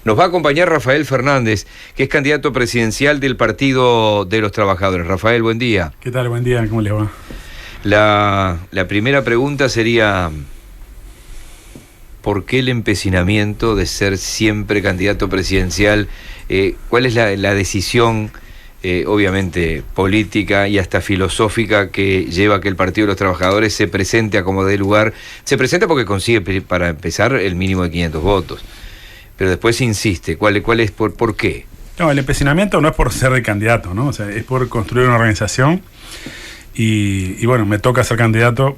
Nos va a acompañar Rafael Fernández, que es candidato presidencial del Partido de los Trabajadores. Rafael, buen día. ¿Qué tal? Buen día, ¿cómo le va? La primera pregunta sería, ¿por qué el empecinamiento de ser siempre candidato presidencial? ¿Cuál es la decisión, obviamente política y hasta filosófica, que lleva a que el Partido de los Trabajadores se presente a como dé lugar? Se presenta porque consigue, para empezar, el mínimo de 500 votos. Pero después insiste. ¿Cuál es, por qué? No, el empecinamiento no es por ser el candidato, ¿no? O sea, es por construir una organización. Y bueno, me toca ser candidato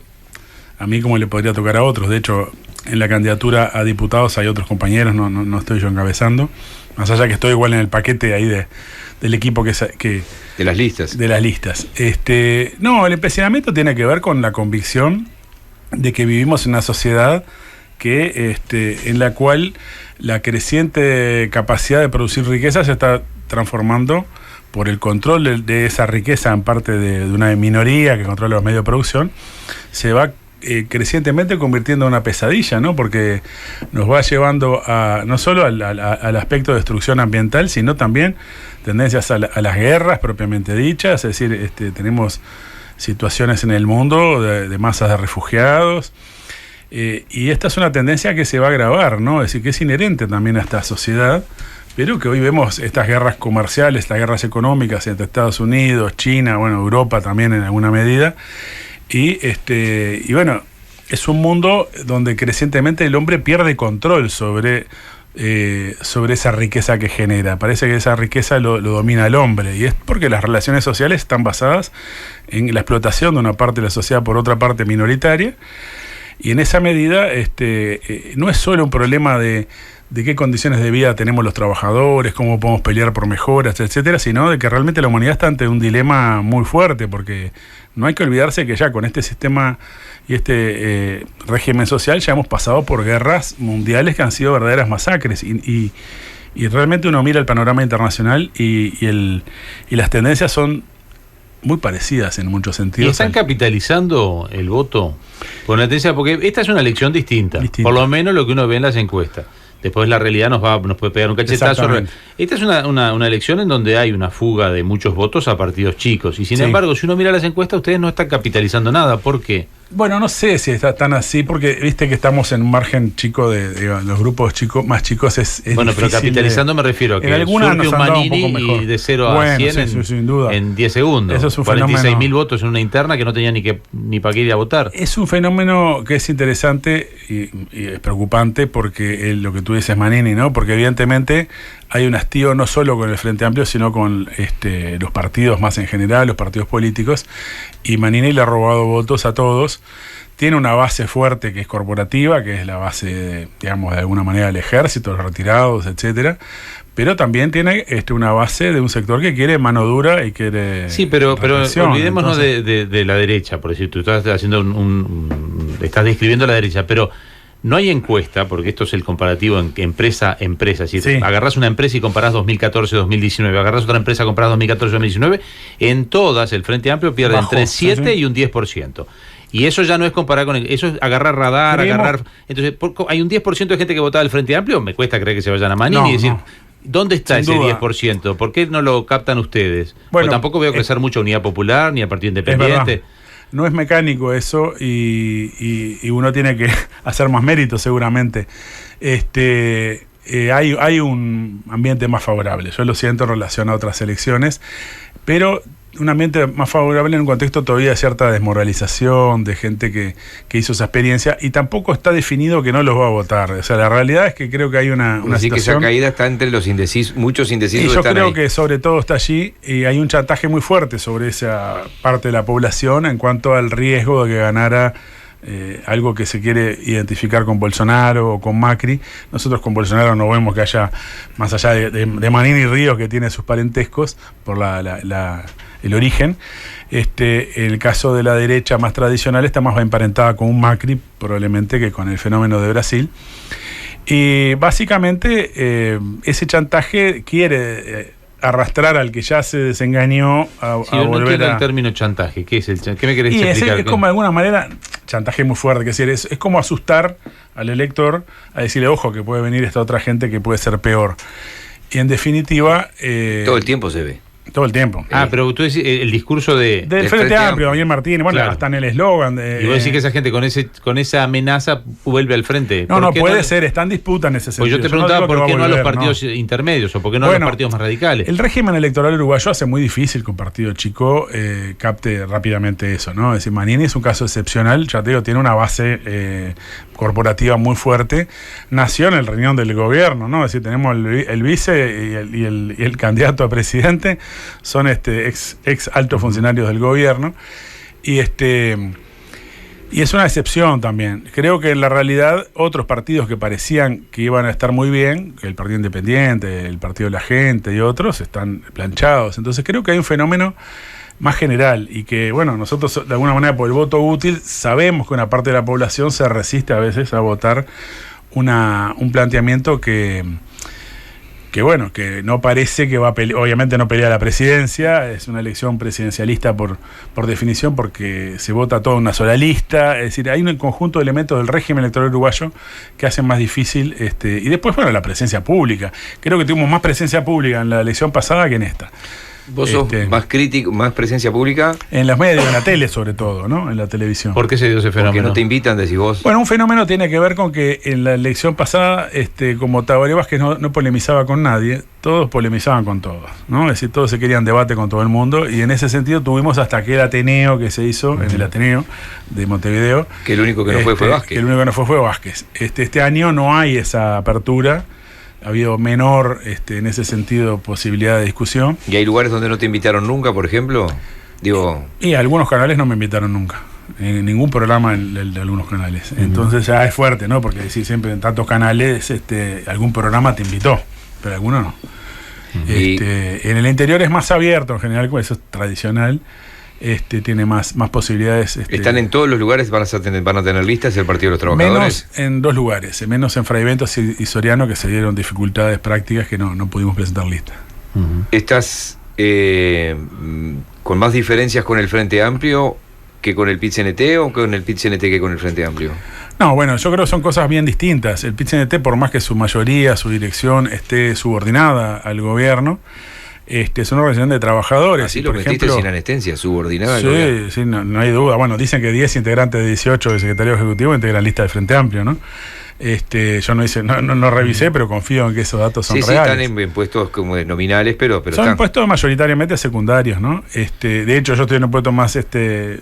a mí como le podría tocar a otros. De hecho, en la candidatura a diputados hay otros compañeros, no estoy yo encabezando. Más allá que estoy igual en el paquete ahí del equipo que de las listas. De las listas. No, el empecinamiento tiene que ver con la convicción de que vivimos en una sociedad en la cual la creciente capacidad de producir riqueza se está transformando por el control de esa riqueza en parte de una minoría que controla los medios de producción, se va crecientemente convirtiendo en una pesadilla, ¿no? Porque nos va llevando no solo al aspecto de destrucción ambiental, sino también tendencias a las guerras propiamente dichas. Es decir, tenemos situaciones en el mundo de masas de refugiados, y esta es una tendencia que se va a agravar, ¿no? Es decir, que es inherente también a esta sociedad, pero que hoy vemos estas guerras comerciales, estas guerras económicas entre Estados Unidos, China, bueno, Europa también en alguna medida. Y bueno, es un mundo donde crecientemente el hombre pierde control sobre esa riqueza que genera. Parece que esa riqueza lo domina el hombre, y es porque las relaciones sociales están basadas en la explotación de una parte de la sociedad por otra parte minoritaria, y en esa medida no es solo un problema de qué condiciones de vida tenemos los trabajadores, cómo podemos pelear por mejoras, etcétera, sino de que realmente la humanidad está ante un dilema muy fuerte, porque no hay que olvidarse que ya con este sistema y régimen social ya hemos pasado por guerras mundiales que han sido verdaderas masacres, y realmente uno mira el panorama internacional y las tendencias son muy parecidas en muchos sentidos. ¿Y están capitalizando el voto por una tendencia? Porque esta es una elección distinta, por lo menos lo que uno ve en las encuestas. Después la realidad nos puede pegar un cachetazo. Esta es una elección en donde hay una fuga de muchos votos a partidos chicos. Y sin embargo, si uno mira las encuestas, ustedes no están capitalizando nada. ¿Por qué? Bueno, no sé si está tan así, porque viste que estamos en un margen chico de los grupos más chicos. Es bueno, pero capitalizando me refiero a que surge un Manini y de 0 a 100 sin duda, en 10 segundos. Eso es un 46.000 votos en una interna que no tenía ni para qué ir a votar. Es un fenómeno que es interesante y es preocupante, porque lo que tú dices, Manini, ¿no? Porque evidentemente hay un hastío no solo con el Frente Amplio, sino con los partidos más en general, los partidos políticos, y Manini le ha robado votos a todos. Tiene una base fuerte que es corporativa, que es la base, digamos, de alguna manera del ejército, los retirados, etcétera, pero también tiene una base de un sector que quiere mano dura y quiere... Sí, pero olvidémonos de la derecha, por decir, tú estás haciendo estás describiendo la derecha, pero no hay encuesta, porque esto es el comparativo en empresa. Si agarrás una empresa y comparás 2014-2019, agarrás otra empresa y comparás 2014-2019, en todas el Frente Amplio pierde entre 7 y un 10%. Y eso ya no es comparar con eso es agarrar radar, entonces hay un 10% de gente que votaba el Frente Amplio. Me cuesta creer que se vayan a Manini y decir, ¿dónde está ese 10%? ¿Por qué no lo captan ustedes? Bueno, tampoco veo crecer mucho a Unidad Popular ni a Partido Independiente. No es mecánico eso, y uno tiene que hacer más mérito seguramente. Hay un ambiente más favorable, yo lo siento en relación a otras elecciones, pero un ambiente más favorable en un contexto todavía de cierta desmoralización, de gente que hizo esa experiencia, y tampoco está definido que no los va a votar. O sea, la realidad es que creo que hay una situación... que esa caída está entre los indecisos, muchos indecisos. Y yo creo que sobre todo está allí, y hay un chantaje muy fuerte sobre esa parte de la población en cuanto al riesgo de que ganara algo que se quiere identificar con Bolsonaro o con Macri. Nosotros con Bolsonaro no vemos que haya, más allá de Manini y Ríos, que tiene sus parentescos por el origen. El caso de la derecha más tradicional está más emparentada con un Macri probablemente que con el fenómeno de Brasil. Y básicamente ese chantaje quiere arrastrar al que ya se desengañó a volver el término chantaje. ¿Qué es el chantaje? ¿Qué me querés explicar? Es como de alguna manera, chantaje muy fuerte, que decir, es como asustar al elector a decirle, ojo, que puede venir esta otra gente que puede ser peor. Y en definitiva... todo el tiempo se ve. Todo el tiempo. Pero tú decís el discurso del Frente Amplio, Daniel Martínez, bueno, claro. Hasta en el eslogan. Y vos decís que esa gente con esa amenaza vuelve al frente. No, puede ser, está en disputa en ese sentido. Pues yo te preguntaba por qué no a los partidos intermedios o por qué no a los partidos más radicales. El régimen electoral uruguayo hace muy difícil que un partido chico capte rápidamente eso, ¿no? Es decir, Manini es un caso excepcional, ya te digo, tiene una base corporativa muy fuerte. Nació en el riñón del gobierno, ¿no? Es decir, tenemos el vice y el candidato a presidente. Son ex altos funcionarios del gobierno y es una excepción también. Creo que en la realidad otros partidos que parecían que iban a estar muy bien, que el Partido Independiente, el Partido de la Gente y otros, están planchados. Entonces creo que hay un fenómeno más general y que, bueno, nosotros de alguna manera por el voto útil sabemos que una parte de la población se resiste a veces a votar un planteamiento que bueno, que no parece que va a pelear, obviamente no pelea la presidencia, es una elección presidencialista por definición porque se vota toda una sola lista, es decir, hay un conjunto de elementos del régimen electoral uruguayo que hacen más difícil, y después, bueno, la presencia pública. Creo que tuvimos más presencia pública en la elección pasada que en esta. ¿Vos sos más crítico, más presencia pública? En los medios, en la tele sobre todo, ¿no? En la televisión. ¿Por qué se dio ese fenómeno? Porque no te invitan, decís vos. Bueno, un fenómeno tiene que ver con que en la elección pasada, como Tabaré Vázquez no polemizaba con nadie, todos polemizaban con todos, ¿no? Es decir, todos se querían debate con todo el mundo, y en ese sentido tuvimos hasta aquel Ateneo que se hizo, en el Ateneo de Montevideo. Que el único que no fue Vázquez. Que el único que no fue Vázquez. Este año no hay esa apertura. Ha habido menor, en ese sentido, posibilidad de discusión. ¿Y hay lugares donde no te invitaron nunca, por ejemplo? Y algunos canales no me invitaron nunca. En ningún programa de algunos canales. Entonces ya es fuerte, ¿no? Porque decir siempre en tantos canales, algún programa te invitó, pero alguno no. En el interior es más abierto en general, eso es tradicional. Tiene más posibilidades. ¿Están en todos los lugares? ¿Van a tener listas el Partido de los Trabajadores? Menos en 2 lugares, menos en Fray Bentos y Soriano, que se dieron dificultades prácticas que no pudimos presentar listas. ¿Estás con más diferencias con el Frente Amplio que con el PIT-CNT o con el PIT-CNT que con el Frente Amplio? No, bueno, yo creo que son cosas bien distintas. El PIT-CNT, por más que su mayoría, su dirección esté subordinada al gobierno, es una organización de trabajadores. Así lo metiste sin anestesia, subordinada. Sí, no hay duda. Bueno, dicen que 10 integrantes de 18 del secretario ejecutivo integran lista del Frente Amplio, ¿no? Yo no revisé, pero confío en que esos datos son reales. Sí, están en puestos como nominales, pero son están puestos mayoritariamente secundarios, ¿no? De hecho, yo estoy en un puesto más de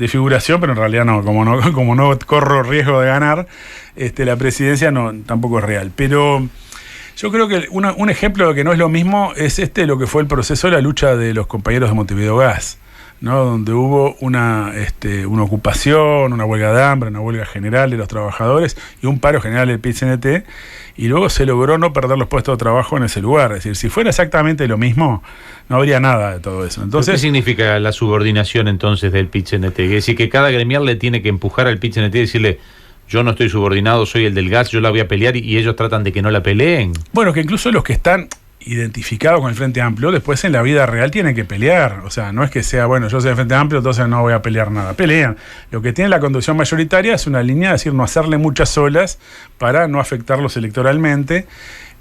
figuración, pero en realidad no, como no corro riesgo de ganar, la presidencia tampoco es real. Pero yo creo que un ejemplo de que no es lo mismo es lo que fue el proceso de la lucha de los compañeros de Montevideo Gas, ¿no? Donde hubo una ocupación, una huelga de hambre, una huelga general de los trabajadores y un paro general del PIT-CNT, y luego se logró no perder los puestos de trabajo en ese lugar. Es decir, si fuera exactamente lo mismo, no habría nada de todo eso. Entonces, ¿qué significa la subordinación entonces del PIT-CNT? Es decir, que cada gremial le tiene que empujar al PIT-CNT y decirle: yo no estoy subordinado, soy el del gas, yo la voy a pelear, y ellos tratan de que no la peleen. Bueno, que incluso los que están identificados con el Frente Amplio, después en la vida real tienen que pelear. O sea, no es que sea, bueno, yo soy del Frente Amplio, entonces no voy a pelear nada. Pelean. Lo que tiene la conducción mayoritaria es una línea, es decir, no hacerle muchas olas para no afectarlos electoralmente.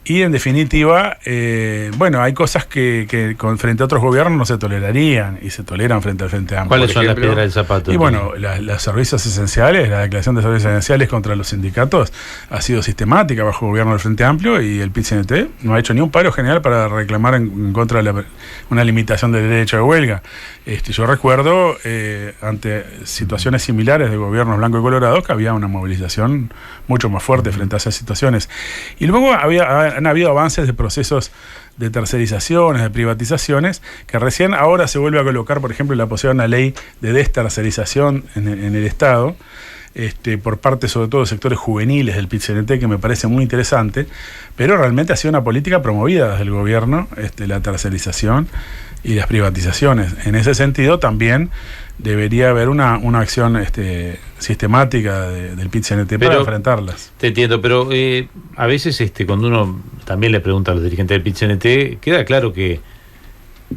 Y en definitiva, hay cosas que frente a otros gobiernos no se tolerarían y se toleran frente al Frente Amplio. ¿Cuáles son las piedras del zapato? Y bueno, los servicios esenciales, la declaración de servicios esenciales contra los sindicatos ha sido sistemática bajo el gobierno del Frente Amplio, y el PIT-CNT no ha hecho ni un paro general para reclamar en contra de una limitación del derecho de huelga. Yo recuerdo, ante situaciones similares de gobiernos blanco y colorado, que había una movilización mucho más fuerte frente a esas situaciones. Y luego han habido avances de procesos de tercerizaciones, de privatizaciones, que recién ahora se vuelve a colocar, por ejemplo, la posibilidad de una ley de destercerización en el Estado, por parte sobre todo de sectores juveniles del PIT-CNT, que me parece muy interesante, pero realmente ha sido una política promovida desde el gobierno, la tercerización y las privatizaciones. En ese sentido también debería haber una acción sistemática del PIT-CNT para enfrentarlas. Te entiendo, pero a veces cuando uno también le pregunta a los dirigentes del PIT-CNT, queda claro que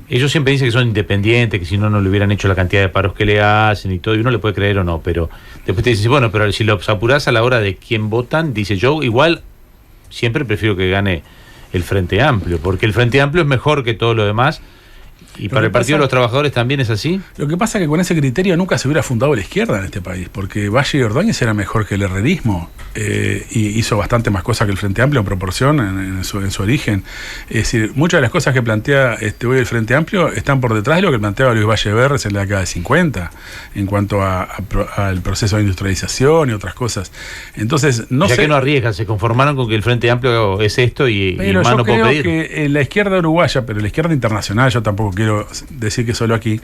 ellos siempre dicen que son independientes, que si no, no le hubieran hecho la cantidad de paros que le hacen y todo, y uno le puede creer o no, pero después te dice, bueno, pero si los apurás a la hora de quién votan, dice, yo igual siempre prefiero que gane el Frente Amplio, porque el Frente Amplio es mejor que todo lo demás. ¿Y para el Partido de los Trabajadores también es así? Lo que pasa es que con ese criterio nunca se hubiera fundado la izquierda en este país, porque Valle y Ordóñez era mejor que el herrerismo, y hizo bastante más cosas que el Frente Amplio en proporción, en su origen. Es decir, muchas de las cosas que plantea hoy el Frente Amplio están por detrás de lo que planteaba Luis Valle Berres en la década de 50, en cuanto al proceso de industrialización y otras cosas. Entonces, no sé... que no arriesgan, se conformaron con que el Frente Amplio es esto y más no puedo pedir. Que la izquierda uruguaya, pero la izquierda internacional, yo tampoco quiero decir que solo aquí,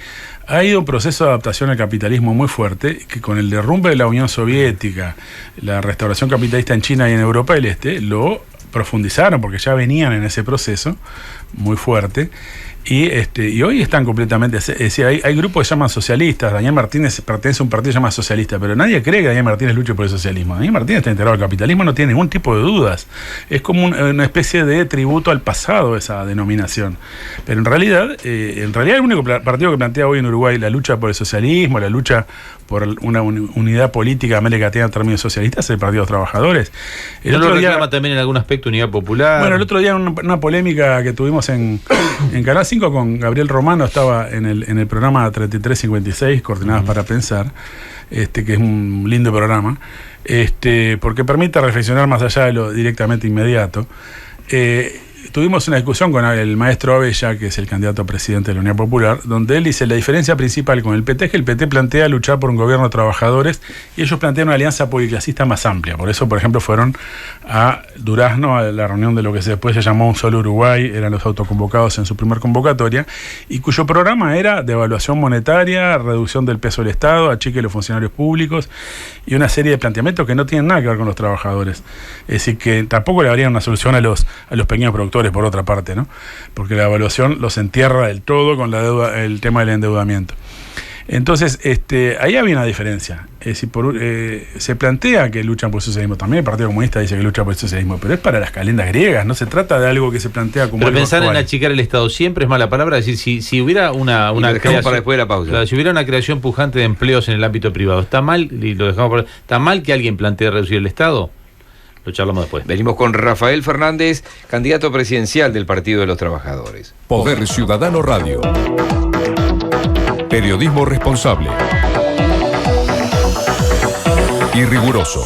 ha ido un proceso de adaptación al capitalismo muy fuerte, que con el derrumbe de la Unión Soviética, la restauración capitalista en China y en Europa del Este, lo profundizaron porque ya venían en ese proceso muy fuerte. Y hoy están completamente... Es decir, hay grupos que se llaman socialistas. Daniel Martínez pertenece a un partido que se llama socialista, pero nadie cree que Daniel Martínez luche por el socialismo. Daniel Martínez está integrado al capitalismo, no tiene ningún tipo de dudas. Es como una especie de tributo al pasado esa denominación. Pero en realidad el único partido que plantea hoy en Uruguay la lucha por el socialismo, la lucha por una unidad política de América Latina en términos socialistas, es el Partido de los Trabajadores. ¿No lo reclama también en algún aspecto Unidad Popular? Bueno, el otro día una polémica que tuvimos en Canal 5 con Gabriel Romano, estaba en el programa 3356, Coordenadas para Pensar, que es un lindo programa, porque permite reflexionar más allá de lo directamente inmediato. Tuvimos una discusión con el maestro Abella, que es el candidato a presidente de la Unidad Popular, donde él dice la diferencia principal con el PT es que el PT plantea luchar por un gobierno de trabajadores y ellos plantean una alianza policlasista más amplia. Por eso, por ejemplo, fueron a Durazno a la reunión de lo que después se llamó Un Solo Uruguay, eran los autoconvocados en su primer convocatoria, y cuyo programa era devaluación monetaria, reducción del peso del Estado, achique de los funcionarios públicos y una serie de planteamientos que no tienen nada que ver con los trabajadores. Es decir, que tampoco le darían una solución a los pequeños productores, por otra parte, ¿no? Porque la evaluación los entierra del todo con la deuda, el tema del endeudamiento. Entonces, ahí había una diferencia. Es decir, se plantea que luchan por el socialismo. También el Partido Comunista dice que lucha por el socialismo, pero es para las calendas griegas, no se trata de algo que se plantea como pero algo pensar actual. En achicar el Estado siempre es mala palabra. Es decir, si hubiera una creación, para después de la pausa. Claro, si hubiera una creación pujante de empleos en el ámbito privado, ¿está mal? Y lo dejamos por, ¿está mal que alguien plantee reducir el Estado? Lo charlamos después. Venimos con Rafael Fernández, candidato presidencial del Partido de los Trabajadores. Poder Ciudadano Radio. Periodismo responsable y riguroso.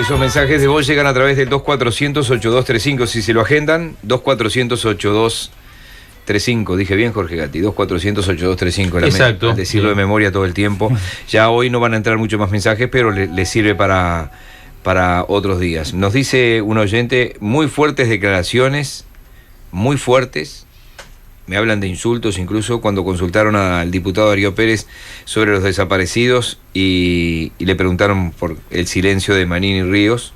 Esos mensajes de voz llegan a través del 2400-8235. Si se lo agendan, 2400-8235. Dije bien, Jorge Gatti, 2400-8235. Exacto. Al decirlo de memoria todo el tiempo. Ya hoy no van a entrar muchos más mensajes, pero le sirve para otros días. Nos dice un oyente, muy fuertes declaraciones, muy fuertes. Me hablan de insultos, incluso cuando consultaron al diputado Darío Pérez sobre los desaparecidos y le preguntaron por el silencio de Manini Ríos.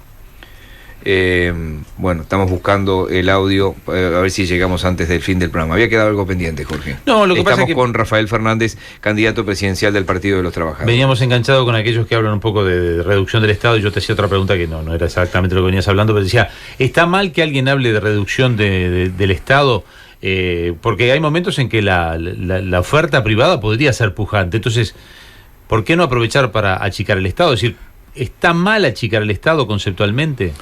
Bueno, estamos buscando el audio a ver si llegamos antes del fin del programa. Había quedado algo pendiente, Jorge. No, lo que pasa es que con Rafael Fernández, candidato presidencial del Partido de los Trabajadores. Veníamos enganchados con aquellos que hablan un poco de reducción del Estado, y yo te hacía otra pregunta que no era exactamente lo que venías hablando, pero decía, ¿está mal que alguien hable de reducción del Estado? Porque hay momentos en que la oferta privada podría ser pujante. Entonces, ¿por qué no aprovechar para achicar el Estado? Es decir, ¿está mal achicar el Estado conceptualmente?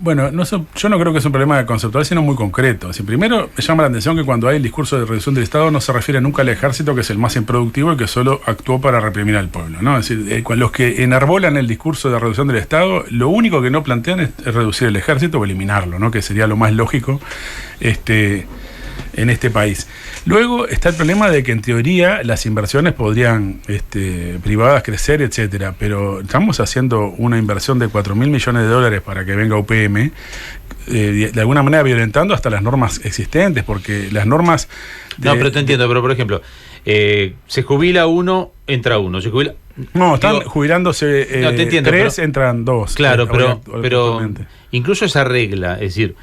Bueno, yo no creo que es un problema conceptual, sino muy concreto. Primero, me llama la atención que cuando hay el discurso de reducción del Estado no se refiere nunca al ejército, que es el más improductivo y que solo actuó para reprimir al pueblo, ¿no? Es decir, los que enarbolan el discurso de reducción del Estado, lo único que no plantean es reducir el ejército o eliminarlo, ¿no? Que sería lo más lógico en este país. Luego está el problema de que en teoría las inversiones podrían privadas crecer, etcétera, pero estamos haciendo una inversión de 4.000 millones de dólares para que venga UPM, de alguna manera violentando hasta las normas existentes, porque las normas... No, pero te entiendo, pero por ejemplo, se jubila uno, entra uno, se jubila... No, están jubilándose no, te entiendo, 3, pero, entran 2. Claro, pero incluso esa regla, es decir...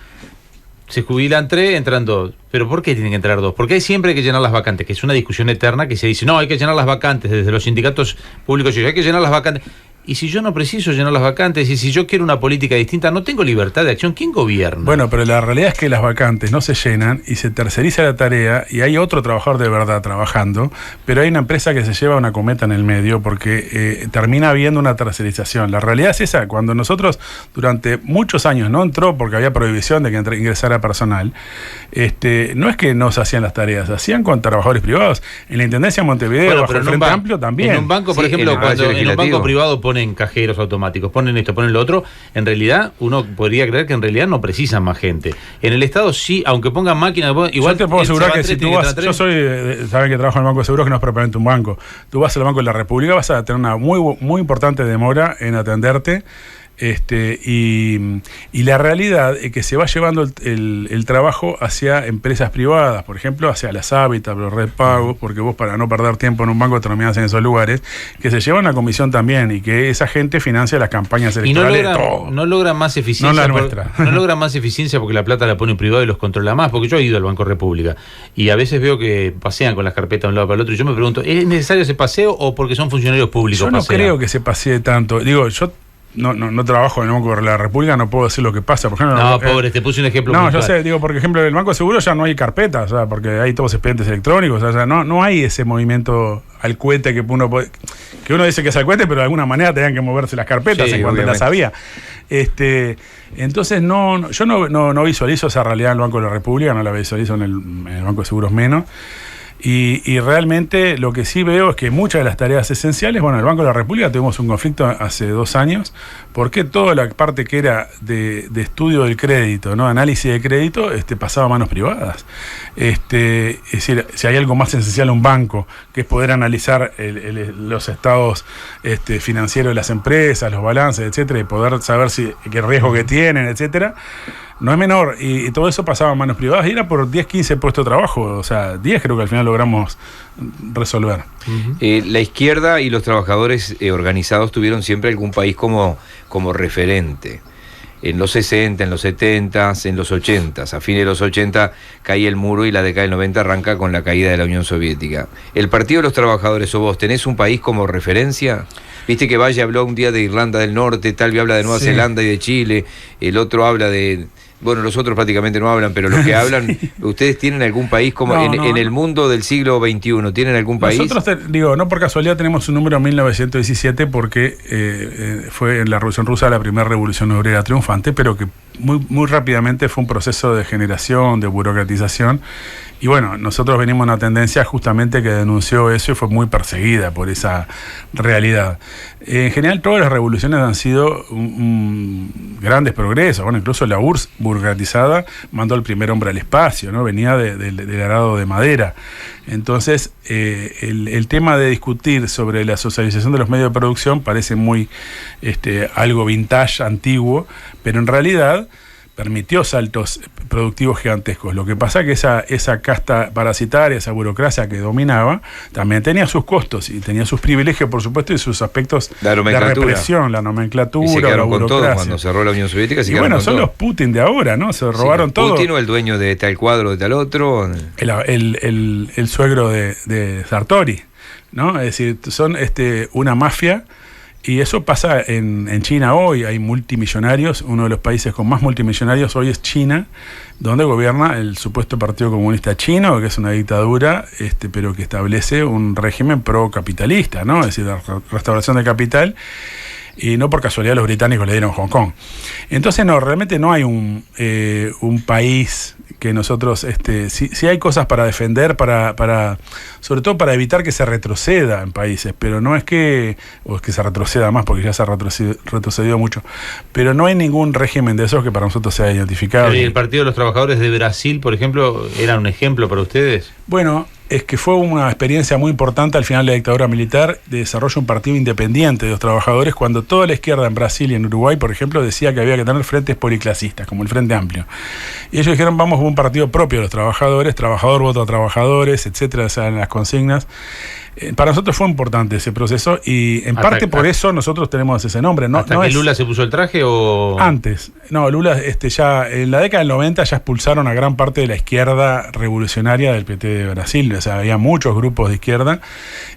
Se jubilan 3, entran 2. ¿Pero por qué tienen que entrar 2? Porque hay siempre que llenar las vacantes, que es una discusión eterna que se dice, no, hay que llenar las vacantes desde los sindicatos públicos, hay que llenar las vacantes. Y si yo no preciso llenar las vacantes, y si yo quiero una política distinta, no tengo libertad de acción, ¿quién gobierna? Bueno, pero la realidad es que las vacantes no se llenan y se terceriza la tarea y hay otro trabajador de verdad trabajando, pero hay una empresa que se lleva una cometa en el medio porque termina habiendo una tercerización. La realidad es esa, cuando nosotros durante muchos años no entró porque había prohibición de que ingresara personal, no es que no se hacían las tareas, se hacían con trabajadores privados. En la Intendencia de Montevideo, bajo el Frente Amplio también. En un banco, por ejemplo, cuando en un banco privado ponen cajeros automáticos, ponen esto, ponen lo otro, en realidad uno podría creer que en realidad no precisan más gente. En el Estado sí, aunque pongan máquinas, igual yo te puedo asegurar que si tú vas, yo saben que trabajo en el Banco de Seguros, que no es propiamente un banco. Tú vas al Banco de la República, vas a tener una muy importante demora en atenderte. Y la realidad es que se va llevando el trabajo hacia empresas privadas, por ejemplo, hacia las Hábitat, los Red Pagos, porque vos para no perder tiempo en un banco terminás en esos lugares, que se llevan la comisión también y que esa gente financia las campañas electorales. Y no logra más eficiencia. No la nuestra. No logra más eficiencia porque la plata la pone en privado y los controla más, porque yo he ido al Banco República y a veces veo que pasean con las carpetas de un lado para el otro y yo me pregunto, ¿es necesario ese paseo o porque son funcionarios públicos? Yo no creo que se pasee tanto. Digo, yo no trabajo en el Banco de la República, no puedo decir lo que pasa. Por ejemplo, pobre, te puse un ejemplo. No, yo sé, digo, por ejemplo, en el Banco de Seguros ya no hay carpetas, o sea, porque hay todos expedientes electrónicos, o sea, no hay ese movimiento al cohete que uno dice que es al cohete, pero de alguna manera tenían que moverse las carpetas en cuanto las había. Entonces yo no visualizo esa realidad en el Banco de la República, no la visualizo en el Banco de Seguros menos. Y realmente lo que sí veo es que muchas de las tareas esenciales, bueno, en el Banco de la República tuvimos un conflicto hace 2 años, porque toda la parte que era de estudio del crédito, ¿no? Análisis de crédito, pasaba a manos privadas. Es decir, si hay algo más esencial en un banco, que es poder analizar los estados financieros de las empresas, los balances, etcétera, y poder saber qué riesgo que tienen, etcétera, no es menor, y todo eso pasaba a manos privadas y era por 10, 15 puestos de trabajo, o sea, 10 creo que al final logramos resolver. La izquierda y los trabajadores organizados tuvieron siempre algún país como referente. En los 60, en los 70, en los 80. A fines de los 80 cae el muro y la década del 90 arranca con la caída de la Unión Soviética. ¿El Partido de los Trabajadores o vos tenés un país como referencia? Viste que Valle habló un día de Irlanda del Norte, Talvi habla de Nueva Zelanda y de Chile, el otro habla de... Bueno, los otros prácticamente no hablan, pero los que hablan, ¿ustedes tienen algún país como en el mundo del siglo XXI? ¿Tienen algún país? Nosotros, no por casualidad tenemos un número 1917 porque fue en la Revolución Rusa la primera revolución obrera triunfante, pero que muy rápidamente fue un proceso de generación, de burocratización. Y bueno, nosotros venimos una tendencia justamente que denunció eso y fue muy perseguida por esa realidad. En general, todas las revoluciones han sido grandes progresos. Bueno, incluso la URSS burocratizada mandó al primer hombre al espacio, ¿no? Venía del arado de madera. Entonces, el tema de discutir sobre la socialización de los medios de producción parece muy algo vintage, antiguo, pero en realidad permitió saltos productivos gigantescos. Lo que pasa es que esa casta parasitaria, esa burocracia que dominaba, también tenía sus costos y tenía sus privilegios, por supuesto, y sus aspectos de represión, la nomenclatura, y se quedaron la burocracia. con todo cuando cerró la Unión Soviética. Y bueno, son los Putin de ahora, ¿no? Se robaron todo. Putin o el dueño de tal cuadro, de tal otro. El suegro de Sartori, ¿no? Es decir, son una mafia. Y eso pasa en China hoy, hay multimillonarios, uno de los países con más multimillonarios hoy es China, donde gobierna el supuesto Partido Comunista Chino, que es una dictadura, pero que establece un régimen pro-capitalista, ¿no? Es decir, la restauración del capital, y no por casualidad los británicos le dieron Hong Kong. Entonces realmente no hay un país que nosotros, sí hay cosas para defender, sobre todo para evitar que se retroceda en países, pero no es que se retroceda más, porque ya se ha retrocedido mucho, pero no hay ningún régimen de esos que para nosotros sea identificable. ¿Y el Partido de los Trabajadores de Brasil, por ejemplo, era un ejemplo para ustedes? Bueno, es que fue una experiencia muy importante al final de la dictadura militar de desarrollo de un partido independiente de los trabajadores, cuando toda la izquierda en Brasil y en Uruguay, por ejemplo, decía que había que tener frentes policlasistas, como el Frente Amplio. Y ellos dijeron, vamos con un partido propio de los trabajadores, trabajador vota a trabajadores, etcétera, o sea, en las consignas. Para nosotros fue importante ese proceso y en parte por eso nosotros tenemos ese nombre. ¿Hasta que Lula se puso el traje o...? Antes. No, Lula ya en la década del 90 ya expulsaron a gran parte de la izquierda revolucionaria del PT de Brasil. O sea, había muchos grupos de izquierda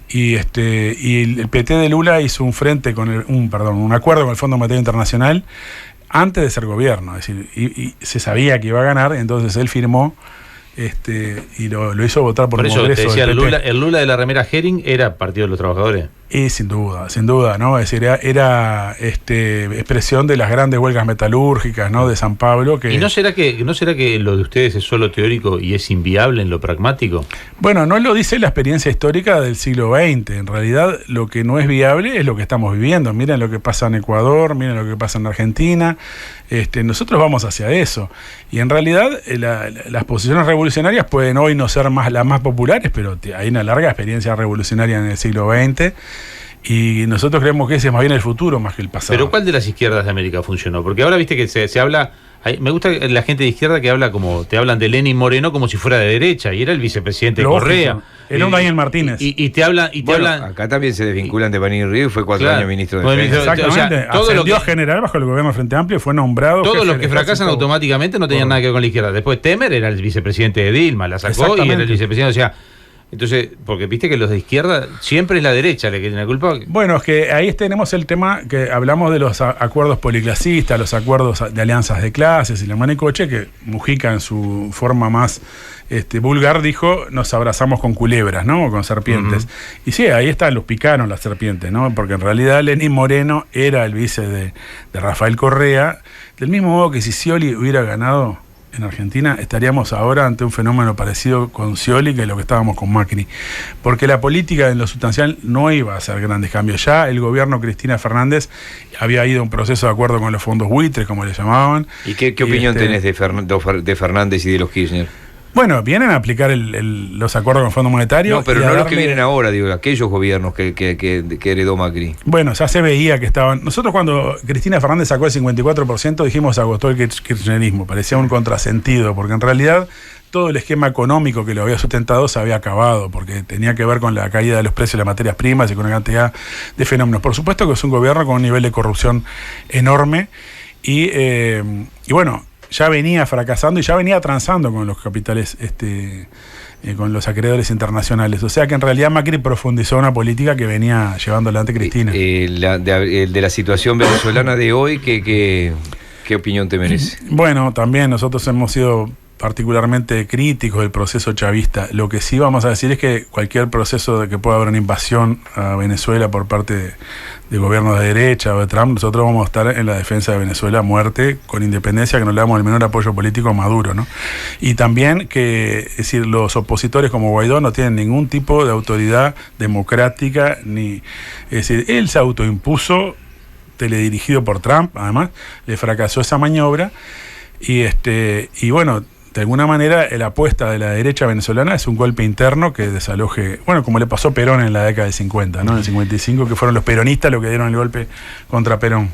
y el PT de Lula hizo un frente un acuerdo con el Fondo Monetario Internacional antes de ser gobierno. Es decir, y se sabía que iba a ganar, entonces él firmó y lo hizo votar por el Congreso. Por eso te decía, el Lula de la remera Hering era Partido de los Trabajadores. Y sin duda, ¿no? Es decir, era expresión de las grandes huelgas metalúrgicas, ¿no? De San Pablo. ¿Y no será que lo de ustedes es solo teórico y es inviable en lo pragmático? Bueno, no lo dice la experiencia histórica del siglo XX. En realidad, lo que no es viable es lo que estamos viviendo. Miren lo que pasa en Ecuador, miren lo que pasa en Argentina. Nosotros vamos hacia eso. Y en realidad, las posiciones revolucionarias pueden hoy no ser las más populares, pero hay una larga experiencia revolucionaria en el siglo XX. Y nosotros creemos que ese es más bien el futuro más que el pasado. ¿Pero cuál de las izquierdas de América funcionó? Porque ahora viste que se habla... Me gusta la gente de izquierda que habla te hablan de Lenín Moreno como si fuera de derecha, y era el vicepresidente de Correa. Era un Daniel Martínez. Y te hablan... Acá también se desvinculan de Panini Río y fue 4 años ministro de Defensa. Exactamente. Ascendió general bajo el gobierno del Frente Amplio y fue nombrado... Todos los que fracasan automáticamente no tenían nada que ver con la izquierda. Después Temer era el vicepresidente de Dilma, la sacó y era el vicepresidente, o sea... Entonces, porque viste que los de izquierda siempre es la derecha la que tiene la culpa. Bueno, es que ahí tenemos el tema que hablamos de los acuerdos policlasistas, los acuerdos de alianzas de clases y la manicoche, que Mujica en su forma más vulgar dijo, nos abrazamos con culebras, ¿no? O con serpientes. Uh-huh. Y sí, ahí los picaron las serpientes, ¿no? Porque en realidad Lenín Moreno era el vice de Rafael Correa, del mismo modo que si Scioli hubiera ganado en Argentina, estaríamos ahora ante un fenómeno parecido con Scioli que lo que estábamos con Macri, porque la política en lo sustancial no iba a hacer grandes cambios. Ya el gobierno Cristina Fernández había ido a un proceso de acuerdo con los fondos buitres, como le llamaban. ¿Y qué opinión tenés de Fernández y de los Kirchner? Bueno, vienen a aplicar los acuerdos con el Fondo Monetario. No, pero no los que vienen ahora, digo, aquellos gobiernos que heredó Macri. Bueno, ya se veía que estaban... Nosotros cuando Cristina Fernández sacó el 54% dijimos se agotó el kirchnerismo. Parecía un contrasentido, porque en realidad todo el esquema económico que lo había sustentado se había acabado, porque tenía que ver con la caída de los precios de las materias primas y con una cantidad de fenómenos. Por supuesto que es un gobierno con un nivel de corrupción enorme y bueno... ya venía fracasando y ya venía transando con los capitales, con los acreedores internacionales. O sea que en realidad Macri profundizó una política que venía llevando adelante Cristina. De la situación venezolana de hoy, ¿qué opinión te merece? Bueno, también nosotros hemos sido particularmente críticos del proceso chavista. Lo que sí vamos a decir es que cualquier proceso de que pueda haber una invasión a Venezuela por parte de gobiernos de derecha o de Trump, nosotros vamos a estar en la defensa de Venezuela a muerte, con independencia, que no le damos el menor apoyo político a Maduro, ¿no? Y también que, es decir, los opositores como Guaidó no tienen ningún tipo de autoridad democrática, es decir, él se autoimpuso, teledirigido por Trump, además, le fracasó esa maniobra, y bueno, de alguna manera la apuesta de la derecha venezolana es un golpe interno que desaloje, bueno, como le pasó a Perón en la década del 50, ¿no? En el 55, que fueron los peronistas los que dieron el golpe contra Perón.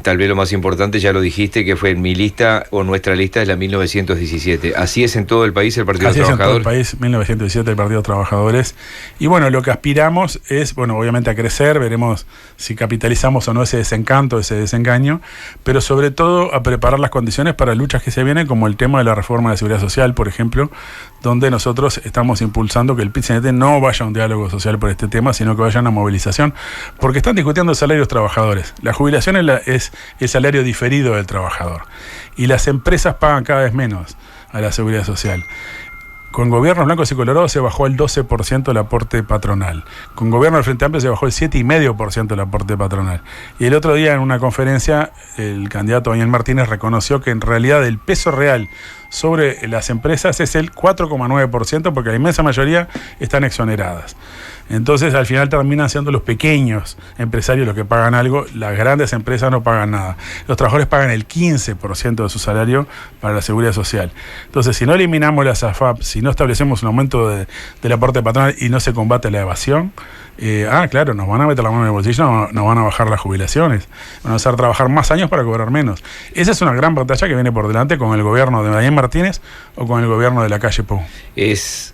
Tal vez lo más importante, ya lo dijiste, que fue mi lista o nuestra lista es la 1917. Así es en todo el país el Partido de los Trabajadores. Así es en todo el país, 1917 el Partido de los Trabajadores. Y bueno, lo que aspiramos es, bueno, obviamente a crecer, veremos si capitalizamos o no ese desencanto, ese desengaño, pero sobre todo a preparar las condiciones para luchas que se vienen, como el tema de la reforma de Seguridad Social, por ejemplo, donde nosotros estamos impulsando que el PIT-CNT no vaya a un diálogo social por este tema, sino que vaya a una movilización, porque están discutiendo salarios trabajadores. La jubilación es el salario diferido del trabajador, y las empresas pagan cada vez menos a la Seguridad Social. Con gobiernos blancos y colorados se bajó el 12% el aporte patronal. Con gobierno del Frente Amplio se bajó el 7,5% el aporte patronal. Y el otro día en una conferencia el candidato Daniel Martínez reconoció que en realidad el peso real sobre las empresas es el 4,9%, porque la inmensa mayoría están exoneradas. Entonces al final terminan siendo los pequeños empresarios los que pagan algo, las grandes empresas no pagan nada. Los trabajadores pagan el 15% de su salario para la Seguridad Social. Entonces, si no eliminamos las AFAP, si no establecemos un aumento del aporte patronal y no se combate la evasión, claro, nos van a meter la mano en el bolsillo, nos van a bajar las jubilaciones, van a hacer trabajar más años para cobrar menos. Esa es una gran batalla que viene por delante con el gobierno de Daniel Martínez o con el gobierno de la calle Pou. Es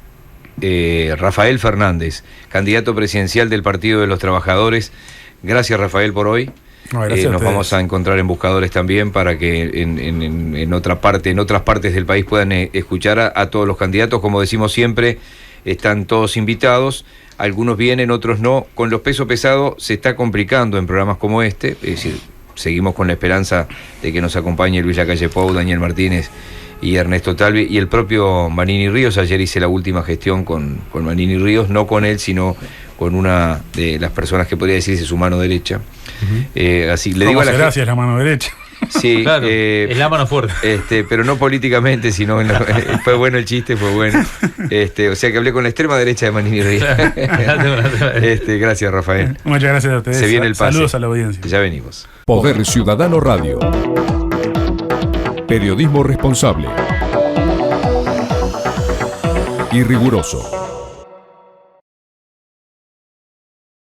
Rafael Fernández, candidato presidencial del Partido de los Trabajadores. Gracias, Rafael, por hoy. No, gracias nos vamos a encontrar en Buscadores también para que en otras partes del país puedan escuchar a todos los candidatos. Como decimos siempre, están todos invitados. Algunos vienen, otros no. Con los pesos pesados se está complicando en programas como este. Es decir, seguimos con la esperanza de que nos acompañe Luis Lacalle Pou, Daniel Martínez y Ernesto Talvi y el propio Manini Ríos. Ayer hice la última gestión con Manini Ríos, no con él, sino con una de las personas que podría decirse su mano derecha. Así le digo a la gente. Gracias, la mano derecha. Sí, claro, es la mano fuerte. Pero no políticamente, sino fue bueno el chiste, fue bueno. O sea que hablé con la extrema derecha de Manini Ríos. Gracias, Rafael. Muchas gracias a ustedes. Se viene el pase. Saludos a la audiencia. Ya venimos. Poder Ciudadano Radio. Periodismo responsable y riguroso.